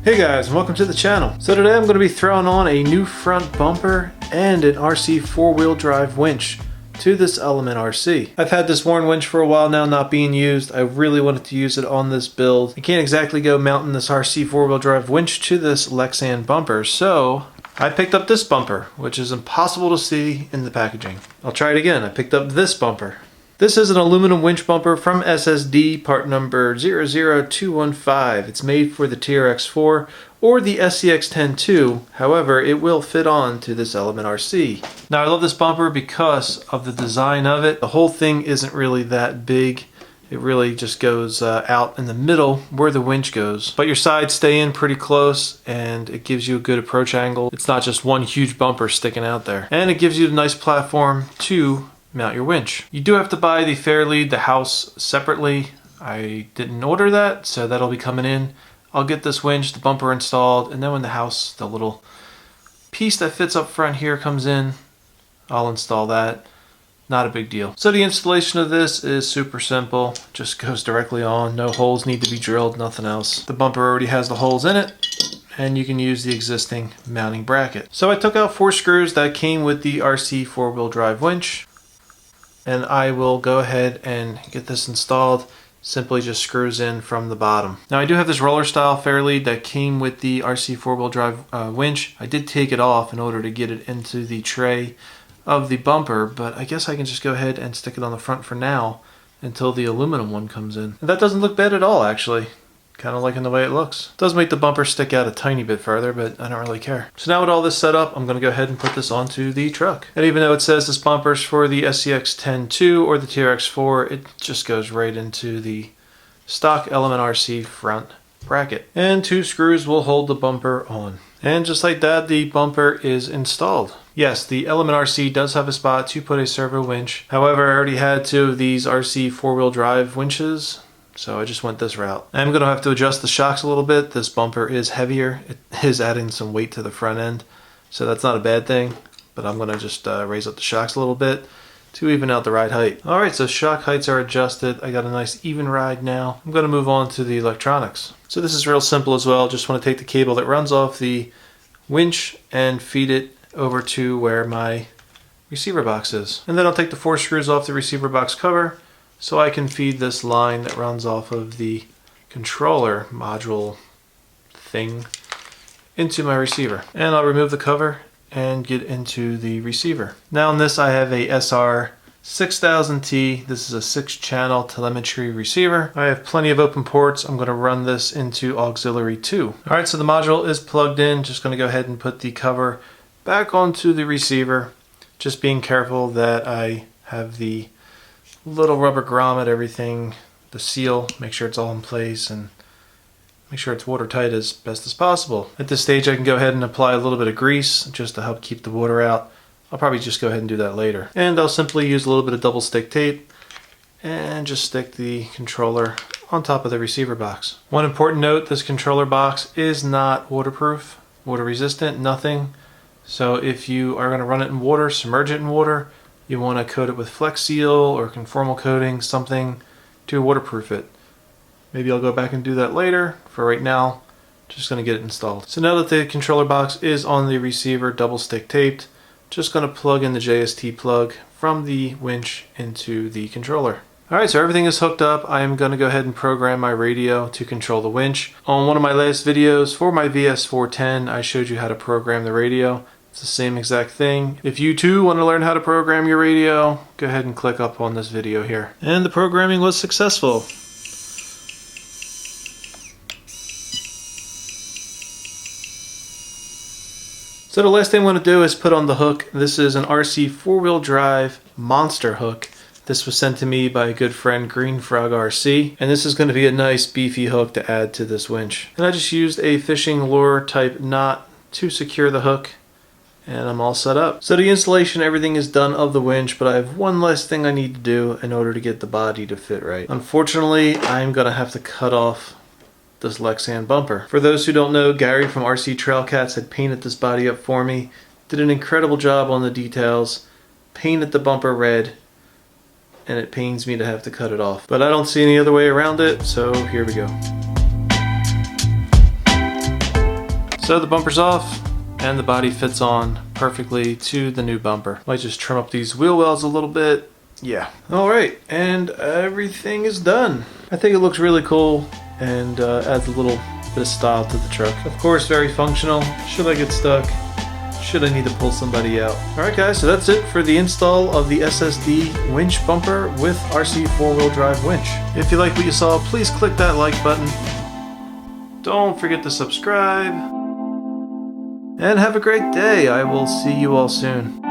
Hey guys, and welcome to the channel. So today I'm going to be throwing on a new front bumper and an RC 4-wheel drive winch to this Element RC. I've had this Warn winch for a while now, not being used. I really wanted to use it on this build. I can't exactly go mounting this RC 4-wheel drive winch to this Lexan bumper, so I picked up this bumper, which is impossible to see in the packaging. I'll try it again. I picked up this bumper. This is an aluminum winch bumper from SSD, part number 00215. It's made for the TRX4 or the SCX-10 II. However, it will fit on to this Element RC. Now I love this bumper because of the design of it. The whole thing isn't really that big. It really just goes out in the middle where the winch goes. But your sides stay in pretty close and it gives you a good approach angle. It's not just one huge bumper sticking out there. And it gives you a nice platform to mount your winch. You do have to buy the Fairlead, the house, separately. I didn't order that, so that'll be coming in. I'll get this winch, the bumper installed, and then when the house, the little piece that fits up front here comes in, I'll install that. Not a big deal. So the installation of this is super simple. Just goes directly on. No holes need to be drilled, nothing else. The bumper already has the holes in it, and you can use the existing mounting bracket. So I took out 4 screws that came with the RC 4-wheel drive winch, and I will go ahead and get this installed. Simply just screws in from the bottom. Now I do have this roller style Fairlead that came with the RC 4-wheel drive winch. I did take it off in order to get it into the tray of the bumper, but I guess I can just go ahead and stick it on the front for now until the aluminum one comes in. And that doesn't look bad at all, actually. Kind of liking the way it looks. It does make the bumper stick out a tiny bit further, but I don't really care. So now with all this set up, I'm going to go ahead and put this onto the truck. And even though it says this bumper's for the SCX-10 II or the TRX4, it just goes right into the stock Element RC front bracket. And 2 screws will hold the bumper on. And just like that, the bumper is installed. Yes, the Element RC does have a spot to put a servo winch. However, I already had 2 of these RC 4-wheel drive winches, so I just went this route. I'm going to have to adjust the shocks a little bit. This bumper is heavier. It is adding some weight to the front end, so that's not a bad thing, but I'm going to just raise up the shocks a little bit to even out the ride height. Alright, so shock heights are adjusted. I got a nice even ride now. I'm going to move on to the electronics. So this is real simple as well. Just want to take the cable that runs off the winch and feed it over to where my receiver box is. And then I'll take the 4 screws off the receiver box cover so I can feed this line that runs off of the controller module thing into my receiver. And I'll remove the cover and get into the receiver. Now in this I have a SR6000T. This is a 6-channel telemetry receiver. I have plenty of open ports. I'm going to run this into auxiliary 2. Alright, so the module is plugged in. Just going to go ahead and put the cover back onto the receiver. Just being careful that I have the little rubber grommet, everything, the seal, make sure it's all in place and make sure it's watertight as best as possible. At this stage I can go ahead and apply a little bit of grease just to help keep the water out. I'll probably just go ahead and do that later. And I'll simply use a little bit of double stick tape and just stick the controller on top of the receiver box. One important note, this controller box is not waterproof, water resistant, nothing. So if you are going to run it in water, submerge it in water, you want to coat it with Flex Seal or conformal coating, something to waterproof it. Maybe I'll go back and do that later. For right now, just going to get it installed. So now that the controller box is on the receiver, double stick taped, just going to plug in the JST plug from the winch into the controller. Alright, so everything is hooked up. I am going to go ahead and program my radio to control the winch. On one of my last videos for my VS410, I showed you how to program the radio. It's the same exact thing. If you too want to learn how to program your radio, go ahead and click up on this video here. And the programming was successful. So the last thing I want to do is put on the hook. This is an RC 4-wheel drive monster hook. This was sent to me by a good friend, Green Frog RC, and this is going to be a nice beefy hook to add to this winch. And I just used a fishing lure type knot to secure the hook, and I'm all set up. So the installation, everything is done of the winch, but I have one last thing I need to do in order to get the body to fit right. Unfortunately, I'm going to have to cut off this Lexan bumper. For those who don't know, Gary from RC Trail Cats had painted this body up for me, did an incredible job on the details, painted the bumper red, and it pains me to have to cut it off. But I don't see any other way around it, so here we go. So the bumper's off and the body fits on perfectly to the new bumper. Might just trim up these wheel wells a little bit. Yeah. Alright, and everything is done. I think it looks really cool and adds a little bit of style to the truck. Of course, very functional. Should I get stuck? Should I need to pull somebody out? Alright guys, so that's it for the install of the SSD winch bumper with RC 4-wheel drive winch. If you like what you saw, please click that like button. Don't forget to subscribe. And have a great day. I will see you all soon.